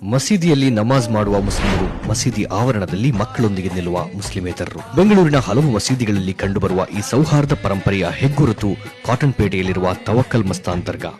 ಮಸೀದಿಯಲ್ಲಿ ನಮಾಜ್ ಮಾಡುವ ಮುಸ್ಲಿಮರು, ಮಸೀದಿ ಆವರಣದಲ್ಲಿ ಮಕ್ಕಳೊಂದಿಗೆ ನಿಲ್ಲುವ ಮುಸ್ಲಿಮೇತರರು. ಬೆಂಗಳೂರಿನ ಹಲವು ಮಸೀದಿಗಳಲ್ಲಿ ಕಂಡುಬರುವ ಈ ಸೌಹಾರ್ದ ಪರಂಪರೆಯ ಹೆಗ್ಗುರುತು ಕಾಟನ್ಪೇಟೆಯಲ್ಲಿರುವ ತವಕ್ಕಲ್ ಮಸ್ತಾನ್ ದರ್ಗಾ.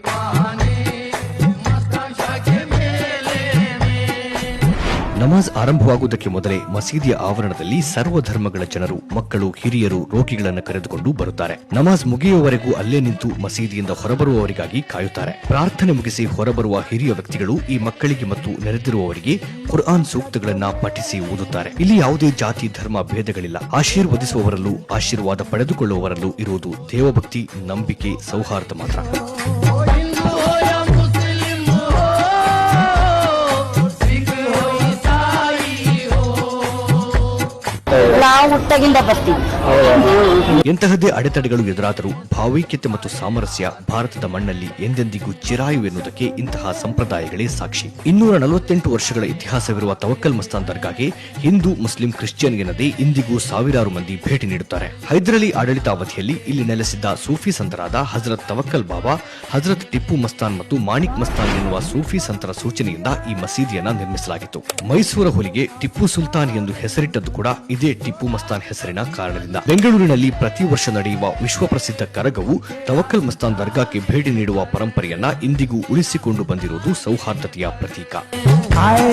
ನಮಾಜ್ ಆರಂಭವಾಗುವುದಕ್ಕೆ ಮೊದಲೇ ಮಸೀದಿಯ ಆವರಣದಲ್ಲಿ ಸರ್ವಧರ್ಮಗಳ ಜನರು, ಮಕ್ಕಳು, ಹಿರಿಯರು, ರೋಗಿಗಳನ್ನು ಕರೆದುಕೊಂಡು ಬರುತ್ತಾರೆ. ನಮಾಜ್ ಮುಗಿಯುವವರೆಗೂ ಅಲ್ಲೇ ನಿಂತು ಮಸೀದಿಯಿಂದ ಹೊರಬರುವವರಿಗಾಗಿ ಕಾಯುತ್ತಾರೆ. ಪ್ರಾರ್ಥನೆ ಮುಗಿಸಿ ಹೊರಬರುವ ಹಿರಿಯ ವ್ಯಕ್ತಿಗಳು ಈ ಮಕ್ಕಳಿಗೆ ಮತ್ತು ನೆರೆದಿರುವವರಿಗೆ ಕುರ್ಆನ್ ಸೂಕ್ತಗಳನ್ನ ಪಠಿಸಿ ಓದುತ್ತಾರೆ. ಇಲ್ಲಿ ಯಾವುದೇ ಜಾತಿ ಧರ್ಮ ಭೇದಗಳಿಲ್ಲ. ಆಶೀರ್ವದಿಸುವವರಲ್ಲೂ ಆಶೀರ್ವಾದ ಪಡೆದುಕೊಳ್ಳುವವರಲ್ಲೂ ಇರುವುದು ದೇವಭಕ್ತಿ, ನಂಬಿಕೆ, ಸೌಹಾರ್ದ ಮಾತ್ರ. ನಾವು ಹುಟ್ಟಗಿಂದ ಬರ್ತೀವಿ. ಎಂತಹದ್ದೇ ಅಡೆತಡೆಗಳು ಎದುರಾದರೂ ಭಾವೈಕ್ಯತೆ ಮತ್ತು ಸಾಮರಸ್ಯ ಭಾರತದ ಮಣ್ಣಲ್ಲಿ ಎಂದೆಂದಿಗೂ ಚಿರಾಯು ಎನ್ನುವುದಕ್ಕೆ ಇಂತಹ ಸಂಪ್ರದಾಯಗಳೇ ಸಾಕ್ಷಿ. 248 ವರ್ಷಗಳ ಇತಿಹಾಸವಿರುವ ತವಕ್ಕಲ್ ಮಸ್ತಾನ್ ದರ್ಗಾಗೆ ಹಿಂದೂ, ಮುಸ್ಲಿಂ, ಕ್ರಿಶ್ಚಿಯನ್ ಎನ್ನದೇ ಇಂದಿಗೂ ಸಾವಿರಾರು ಮಂದಿ ಭೇಟಿ ನೀಡುತ್ತಾರೆ. ಹೈದರಾಲಿ ಆಡಳಿತಾವಧಿಯಲ್ಲಿ ಇಲ್ಲಿ ನೆಲೆಸಿದ್ದ ಸೂಫಿ ಸಂತರಾದ ಹಜರತ್ ತವಕ್ಕಲ್ ಬಾಬಾ, ಹಜರತ್ ಟಿಪ್ಪು ಮಸ್ತಾನ್ ಮತ್ತು ಮಾಣಿಕ್ ಮಸ್ತಾನ್ ಎನ್ನುವ ಸೂಫಿ ಸಂತರ ಸೂಚನೆಯಿಂದ ಈ ಮಸೀದಿಯನ್ನ ನಿರ್ಮಿಸಲಾಗಿತ್ತು. ಮೈಸೂರ ಹುಲಿಗೆ ಟಿಪ್ಪು ಸುಲ್ತಾನ್ ಎಂದು ಹೆಸರಿಟ್ಟದ್ದು ಕೂಡ ಇದೇ ಟಿಪ್ಪು ಮಸ್ತಾನ್ ಹೆಸರಿನ ಕಾರಣದಿಂದ. ಬೆಂಗಳೂರಿನಲ್ಲಿ ಪ್ರತಿ ವರ್ಷ ನಡೆಯುವ ವಿಶ್ವಪ್ರಸಿದ್ಧ ಕರಗವು ತವಕ್ಕಲ್ ಮಸ್ತಾನ್ ದರ್ಗಾಕ್ಕೆ ಭೇಟಿ ನೀಡುವ ಪರಂಪರೆಯನ್ನ ಇಂದಿಗೂ ಉಳಿಸಿಕೊಂಡು ಬಂದಿರುವುದು ಸೌಹಾರ್ದತೆಯ ಪ್ರತೀಕ. ಆಯ್